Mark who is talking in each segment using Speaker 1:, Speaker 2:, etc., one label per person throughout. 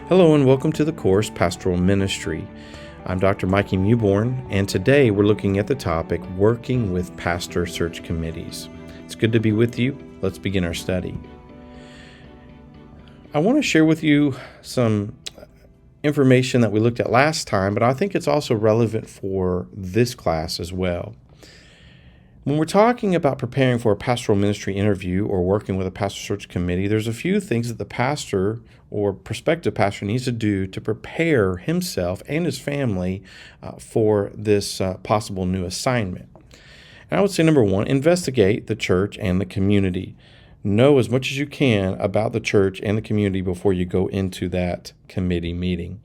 Speaker 1: Hello and welcome to the course Pastoral Ministry. I'm Dr. Mikey Mewborn, and today we're looking at the topic Working with Pastor Search Committees. It's good to be with you. Let's begin our study. I want to share with you some information that we looked at last time, but I think it's also relevant for this class as well. When we're talking about preparing for a pastoral ministry interview or working with a pastor search committee, there's a few things that the pastor or prospective pastor needs to do to prepare himself and his family for this possible new assignment. And I would say, number one, investigate the church and the community. Know as much as you can about the church and the community before you go into that committee meeting.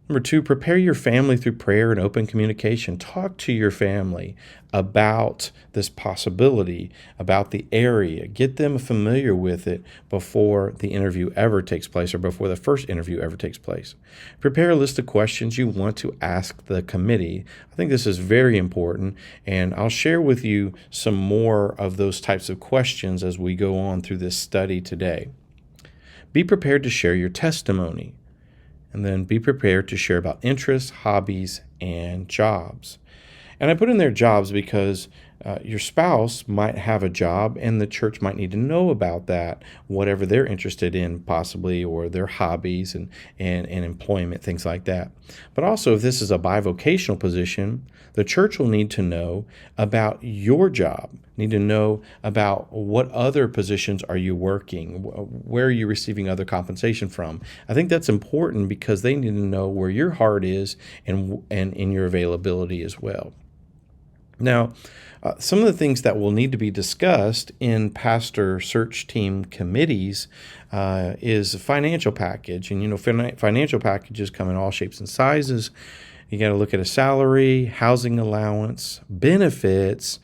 Speaker 1: Number two, prepare your family through prayer and open communication. Talk to your family about this possibility, about the area. Get them familiar with it before the interview ever takes place or before the first interview ever takes place. Prepare a list of questions you want to ask the committee. I think this is very important, and I'll share with you some more of those types of questions as we go on through this study today. Be prepared to share your testimony. And then be prepared to share about interests, hobbies, and jobs. And I put in there jobs because your spouse might have a job and the church might need to know about that, whatever they're interested in possibly, or their hobbies and employment, things like that. But also, if this is a bivocational position, the church will need to know about your job, need to know about what other positions are you working, where are you receiving other compensation from. I think that's important because they need to know where your heart is and in your availability as well. Now, some of the things that will need to be discussed in pastor search team committees is a financial package. And, financial packages come in all shapes and sizes. You got to look at a salary, housing allowance, benefits,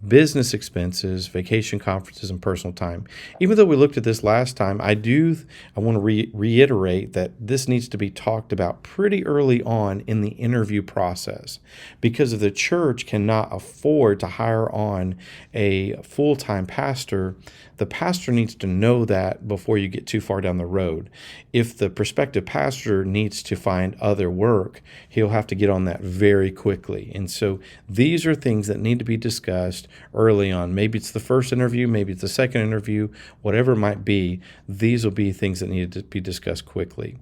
Speaker 1: business expenses, vacation, conferences, and personal time. Even though we looked at this last time, I want to reiterate that this needs to be talked about pretty early on in the interview process, because if the church cannot afford to hire on a full-time pastor, the pastor needs to know that before you get too far down the road. If the prospective pastor needs to find other work, he'll have to get on that very quickly. And so these are things that need to be discussed early on. Maybe it's the first interview, maybe it's the second interview, whatever it might be. These will be things that need to be discussed quickly.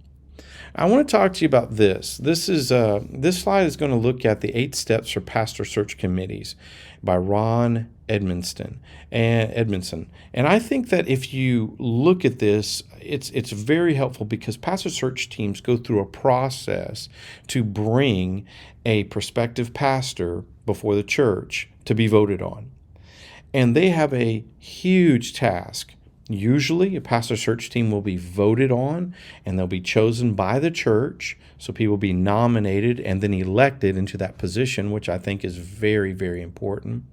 Speaker 1: I want to talk to you about this. This slide is going to look at the 8 steps for pastor search committees by Ron Edmondson. And I think that if you look at this, it's very helpful because pastor search teams go through a process to bring a prospective pastor before the church to be voted on. And they have a huge task. Usually, a pastor search team will be voted on, and they'll be chosen by the church. So people will be nominated and then elected into that position, which I think is very, very important.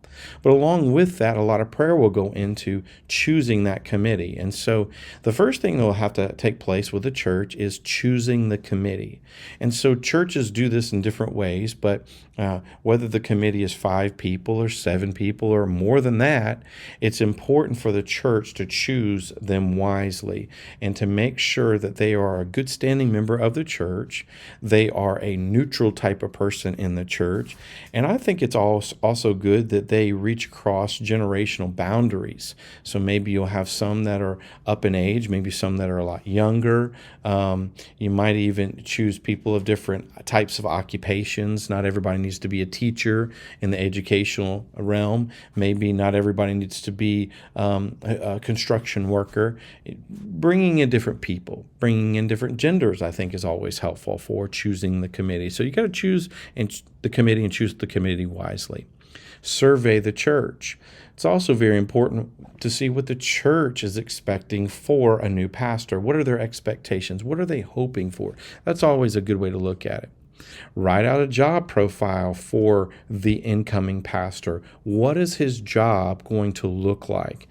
Speaker 1: But along with that, a lot of prayer will go into choosing that committee. And so the first thing that will have to take place with the church is choosing the committee. And so churches do this in different ways, but whether the committee is 5 people or 7 people or more than that, it's important for the church to choose them wisely and to make sure that they are a good standing member of the church. They are a neutral type of person in the church. And I think it's also good that they reach across generational boundaries. So maybe you'll have some that are up in age, maybe some that are a lot younger. You might even choose people of different types of occupations. Not everybody needs to be a teacher in the educational realm. Maybe not everybody needs to be a construction worker. Bringing in different people, bringing in different genders, I think is always helpful for choosing the committee. So you got to choose the committee and choose the committee wisely. Survey the church. It's also very important to see what the church is expecting for a new pastor. What are their expectations? What are they hoping for? That's always a good way to look at it. Write out a job profile for the incoming pastor. What is his job going to look like?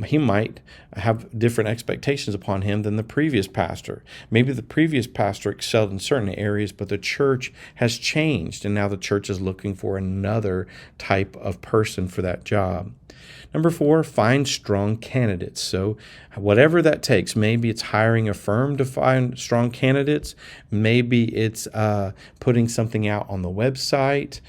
Speaker 1: He might have different expectations upon him than the previous pastor. Maybe the previous pastor excelled in certain areas, but the church has changed, and now the church is looking for another type of person for that job. Number 4, find strong candidates. So whatever that takes, maybe it's hiring a firm to find strong candidates. Maybe it's putting something out on the website.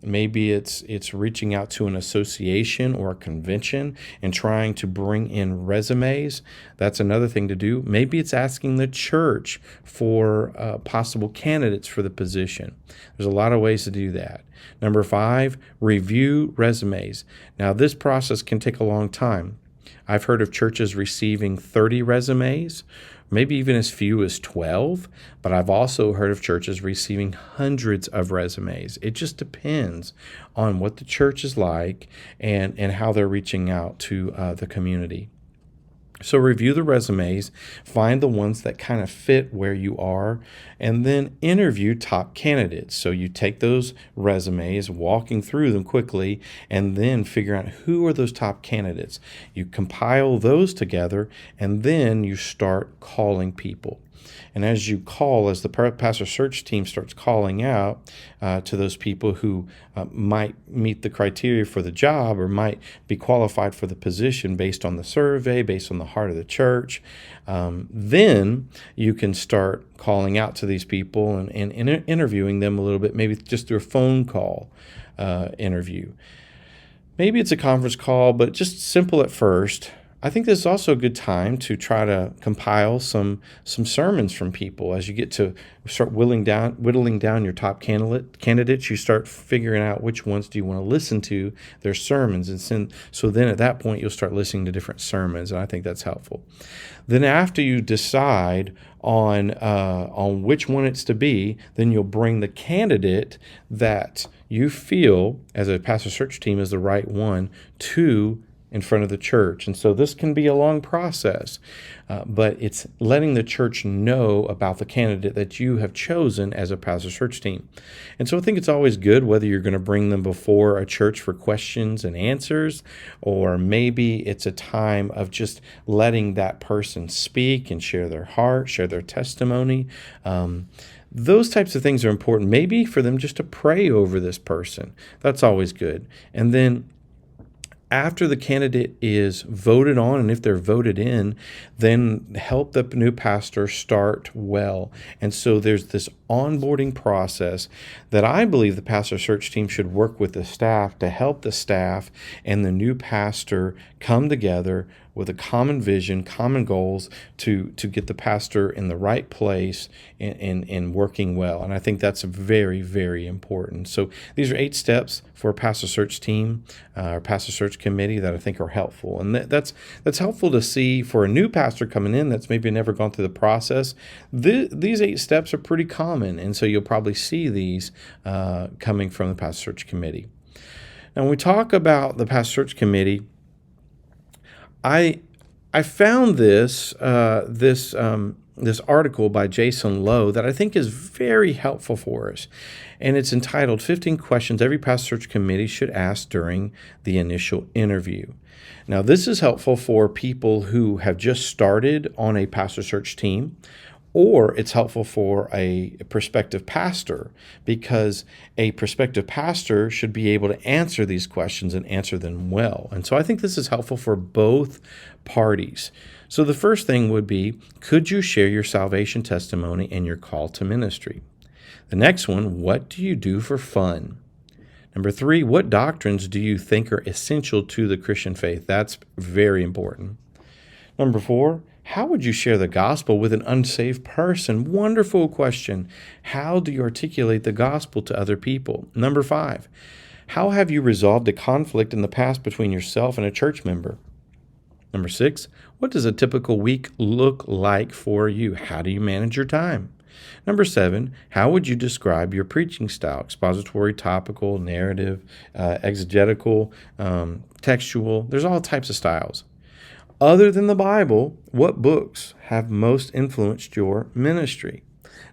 Speaker 1: Maybe it's reaching out to an association or a convention and trying to bring in resumes. That's another thing to do. Maybe it's asking the church for possible candidates for the position. There's a lot of ways to do that. Number 5, review resumes. Now, this process can take a long time. I've heard of churches receiving 30 resumes, maybe even as few as 12, but I've also heard of churches receiving hundreds of resumes. It just depends on what the church is like and how they're reaching out to the community. So review the resumes, find the ones that kind of fit where you are, and then interview top candidates. So you take those resumes, walking through them quickly, and then figure out who are those top candidates. You compile those together, and then you start calling people. And as you call, as the pastor search team starts calling out to those people who might meet the criteria for the job or might be qualified for the position based on the survey, based on the heart of the church, then you can start calling out to these people and interviewing them a little bit, maybe just through a phone call interview. Maybe it's a conference call, but just simple at first. I think this is also a good time to try to compile some sermons from people. As you get to start whittling down your top candidates, you start figuring out which ones do you want to listen to their sermons. And so then at that point, you'll start listening to different sermons, and I think that's helpful. Then after you decide on which one it's to be, then you'll bring the candidate that you feel as a pastor search team is the right one to in front of the church. And so this can be a long process, but it's letting the church know about the candidate that you have chosen as a pastor search team. And so I think it's always good whether you're going to bring them before a church for questions and answers, or maybe it's a time of just letting that person speak and share their heart, share their testimony. Those types of things are important. Maybe for them just to pray over this person. That's always good. And then after the candidate is voted on, and if they're voted in, then help the new pastor start well. And so there's this onboarding process that I believe the pastor search team should work with the staff to help the staff and the new pastor come together with a common vision, common goals to get the pastor in the right place and working well. And I think that's very, very important. So these are 8 steps for a pastor search team or pastor search committee that I think are helpful. And that's helpful to see for a new pastor coming in that's maybe never gone through the process. These 8 steps are pretty common, and so you'll probably see these coming from the pastor search committee. Now, when we talk about the pastor search committee, I found this article by Jason Lowe that I think is very helpful for us, and it's entitled 15 Questions Every Pastor Search Committee Should Ask During the Initial Interview. Now, this is helpful for people who have just started on a pastor search team, or it's helpful for a prospective pastor, because a prospective pastor should be able to answer these questions and answer them well. And so I think this is helpful for both parties. So the first thing would be, could you share your salvation testimony and your call to ministry? The next one, what do you do for fun? Number 3, what doctrines do you think are essential to the Christian faith? That's very important. Number 4, how would you share the gospel with an unsaved person? Wonderful question. How do you articulate the gospel to other people? Number 5, how have you resolved a conflict in the past between yourself and a church member? Number 6, what does a typical week look like for you? How do you manage your time? Number 7, how would you describe your preaching style? Expository, topical, narrative, exegetical, textual. There's all types of styles. Other than the Bible, what books have most influenced your ministry?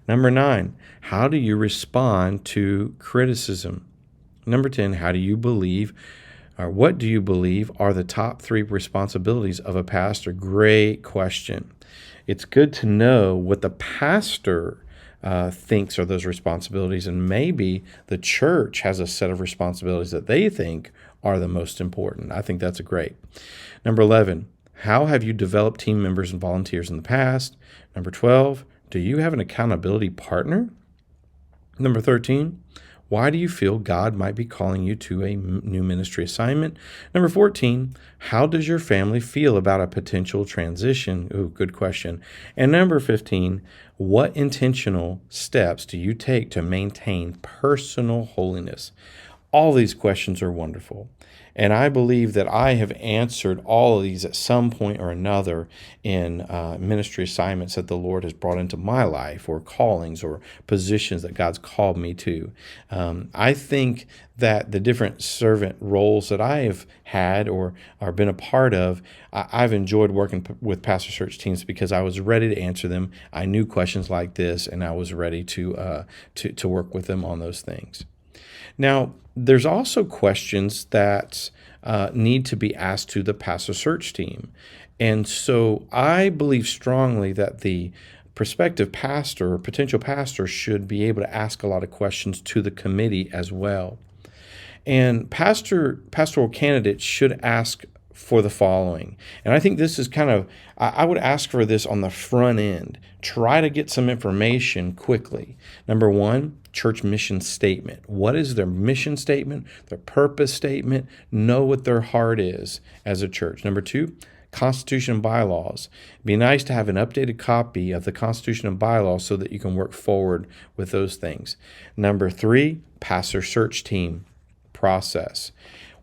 Speaker 1: Number 9, how do you respond to criticism? Number 10, how do you believe, or what do you believe are the top 3 responsibilities of a pastor? Great question. It's good to know what the pastor thinks are those responsibilities, and maybe the church has a set of responsibilities that they think are the most important. I think that's great. Number 11, how have you developed team members and volunteers in the past? Number 12, do you have an accountability partner? Number 13, why do you feel God might be calling you to a new ministry assignment? Number 14, how does your family feel about a potential transition? Ooh, good question. And number 15, what intentional steps do you take to maintain personal holiness? All these questions are wonderful. And I believe that I have answered all of these at some point or another in ministry assignments that the Lord has brought into my life, or callings or positions that God's called me to. I think that the different servant roles that I have had or been a part of, I've enjoyed working with pastor search teams because I was ready to answer them. I knew questions like this, and I was ready to work with them on those things. Now, there's also questions that need to be asked to the pastor search team. And so I believe strongly that the prospective pastor or potential pastor should be able to ask a lot of questions to the committee as well. And pastoral candidates should ask for the following. And I think this is I would ask for this on the front end. Try to get some information quickly. Number one, church mission statement. What is their mission statement, their purpose statement? Know what their heart is as a church. Number two, Constitution and bylaws. It'd be nice to have an updated copy of the Constitution and bylaws so that you can work forward with those things. Number three, pastor search team process.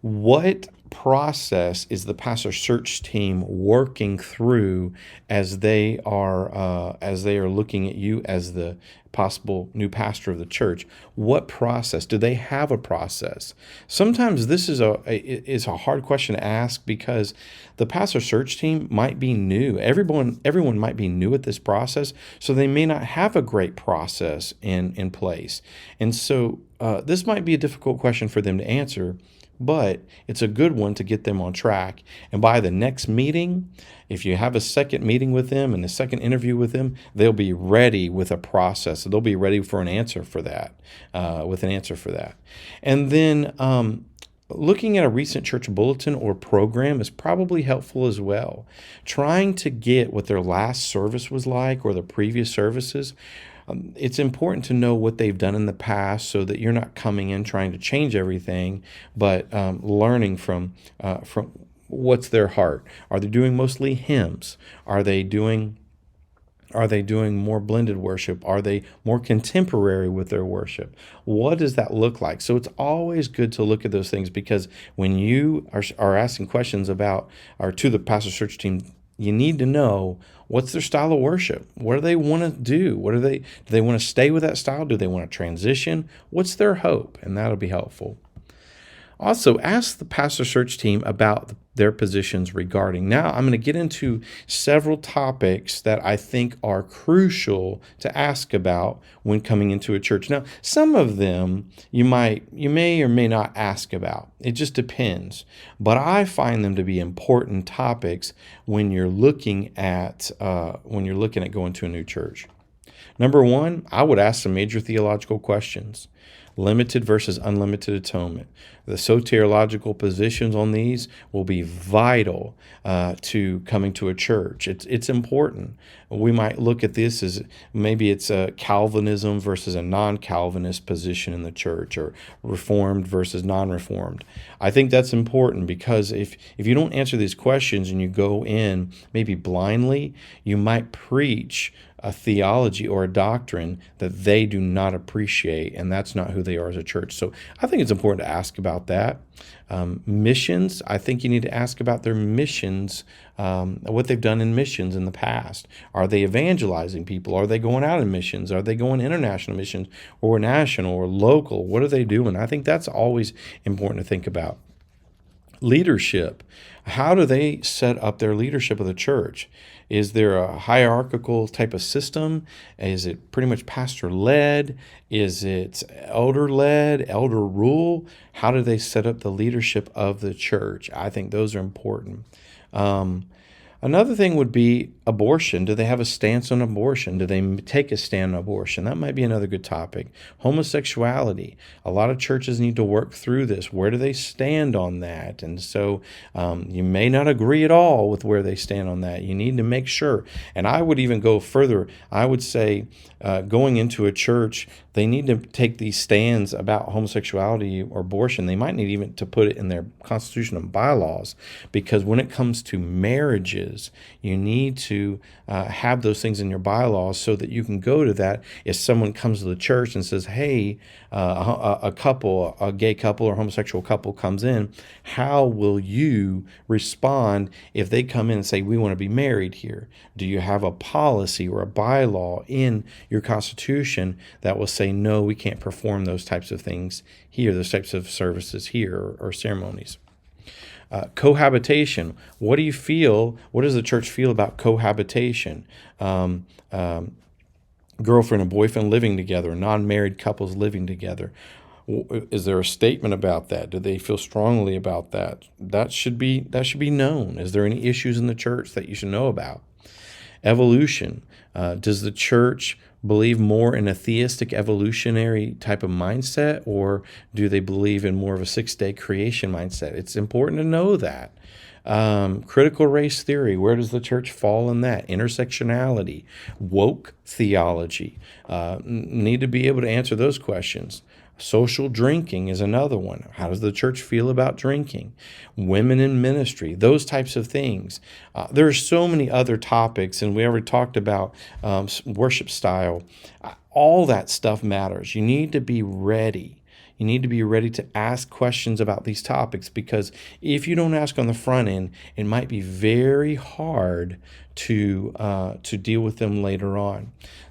Speaker 1: What process is the pastor search team working through as they are looking at you as the possible new pastor of the church? What process? Do they have a process? Sometimes this is a hard question to ask because the pastor search team might be new. Everyone might be new at this process, so they may not have a great process in place. And so this might be a difficult question for them to answer, but it's a good one to get them on track. And by the next meeting, if you have a second meeting with them and a second interview with them, they'll be ready with a process. They'll be ready for an answer for that, And then looking at a recent church bulletin or program is probably helpful as well. Trying to get what their last service was like or the previous services. It's important to know what they've done in the past so that you're not coming in trying to change everything, but learning from what's their heart. Are they doing mostly hymns? Are they doing more blended worship? Are they more contemporary with their worship? What does that look like? So it's always good to look at those things, because when you are asking questions about or to the pastor search team, you need to know what's their style of worship. What do they want to do? Do they want to stay with that style? Do they want to transition? What's their hope? And that'll be helpful. Also, ask the pastor search team about their positions regarding. Now, I'm going to get into several topics that I think are crucial to ask about when coming into a church. Now, some of them you may or may not ask about. It just depends. But I find them to be important topics when you're looking at going to a new church. Number one, I would ask some major theological questions. Limited versus unlimited atonement. The soteriological positions on these will be vital to coming to a church. It's important. We might look at this as maybe it's a Calvinism versus a non-Calvinist position in the church, or Reformed versus non-Reformed. I think that's important, because if you don't answer these questions and you go in maybe blindly, you might preach a theology or a doctrine that they do not appreciate, and that's not who they are as a church. So I think it's important to ask about that. Missions, I think you need to ask about their missions, what they've done in missions in the past. Are they evangelizing people? Are they going out in missions? Are they going international missions or national or local? What are they doing? I think that's always important to think about. Leadership. How do they set up their leadership of the church? Is there a hierarchical type of system? Is it pretty much pastor-led? Is it elder-led, elder rule? How do they set up the leadership of the church? I think those are important. Another thing would be abortion. Do they have a stance on abortion? Do they take a stand on abortion? That might be another good topic. Homosexuality. A lot of churches need to work through this. Where do they stand on that? And so you may not agree at all with where they stand on that. You need to make sure. And I would even go further. I would say going into a church, they need to take these stands about homosexuality or abortion. They might need even to put it in their constitution and bylaws, because when it comes to marriages, you need to have those things in your bylaws so that you can go to that if someone comes to the church and says, hey, a couple, a gay couple or homosexual couple comes in, how will you respond if they come in and say, we want to be married here? Do you have a policy or a bylaw in your constitution that will say, no, we can't perform those types of things here, those types of services here or ceremonies? Cohabitation. What do you feel? What does the church feel about cohabitation? Girlfriend and boyfriend living together, non-married couples living together. Is there a statement about that? Do they feel strongly about that? That should be known. Is there any issues in the church that you should know about? Evolution. Does the church believe more in a theistic evolutionary type of mindset, or do they believe in more of a six-day creation mindset? It's important to know that. Critical race theory, where does the church fall in that? Intersectionality, woke theology, need to be able to answer those questions. Social drinking is another one. How does the church feel about drinking? Women in ministry, those types of things. There are so many other topics, and we already talked about worship style. All that stuff matters. You need to be ready. You need to be ready to ask questions about these topics, because if you don't ask on the front end, it might be very hard to deal with them later on.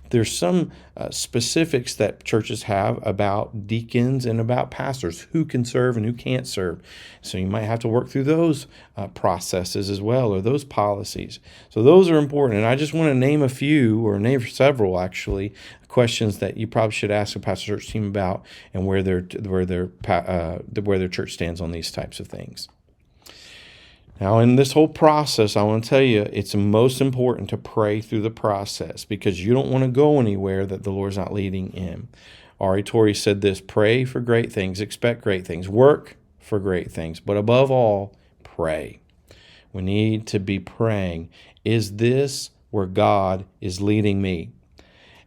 Speaker 1: There's some specifics that churches have about deacons and about pastors, who can serve and who can't serve. So you might have to work through those processes as well, or those policies. So those are important. And I just want to name a few, or name several actually, questions that you probably should ask a pastor church team about, and where their church stands on these types of things. Now, in this whole process, I want to tell you, it's most important to pray through the process, because you don't want to go anywhere that the Lord's not leading in. R.A. Torrey said this: pray for great things, expect great things, work for great things, but above all, pray. We need to be praying. Is this where God is leading me?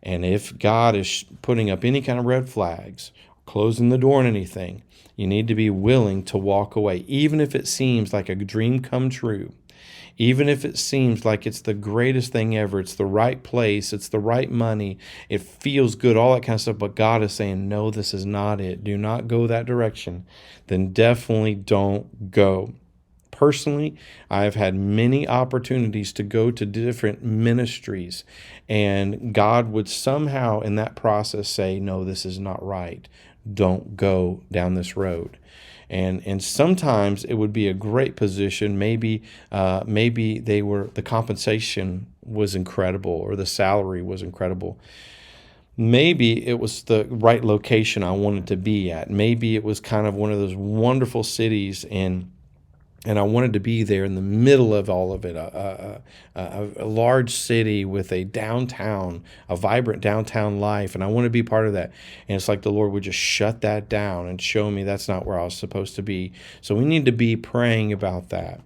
Speaker 1: And if God is putting up any kind of red flags, closing the door on anything, you need to be willing to walk away, even if it seems like a dream come true, even if it seems like it's the greatest thing ever, it's the right place, it's the right money, it feels good, all that kind of stuff, but God is saying, no, this is not it. Do not go that direction. Then definitely don't go. Personally, I've had many opportunities to go to different ministries, and God would somehow in that process say, no, this is not right. Don't go down this road. And sometimes it would be a great position. Maybe the compensation was incredible, or the salary was incredible. Maybe it was the right location I wanted to be at. Maybe it was kind of one of those wonderful cities, and I wanted to be there in the middle of all of it, a large city with a downtown, a vibrant downtown life, and I want to be part of that. And it's like the Lord would just shut that down and show me that's not where I was supposed to be. So we need to be praying about that.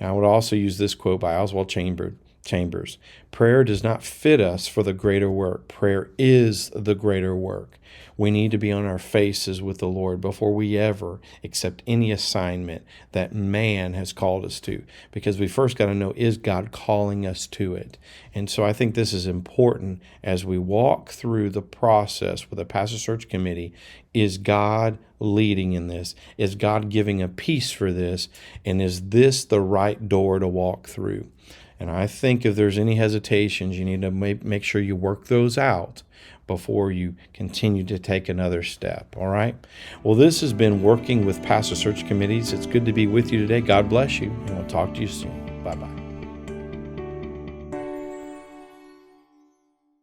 Speaker 1: And I would also use this quote by Oswald Chambers: prayer does not fit us for the greater work. Prayer is the greater work. We need to be on our faces with the Lord before we ever accept any assignment that man has called us to, because we first got to know, is God calling us to it? And so I think this is important as we walk through the process with a pastor search committee. Is God leading in this? Is God giving a peace for this? And is this the right door to walk through? And I think if there's any hesitations, you need to make sure you work those out before you continue to take another step. All right? Well, this has been Working with Pastor Search Committees. It's good to be with you today. God bless you, and we'll talk to you soon.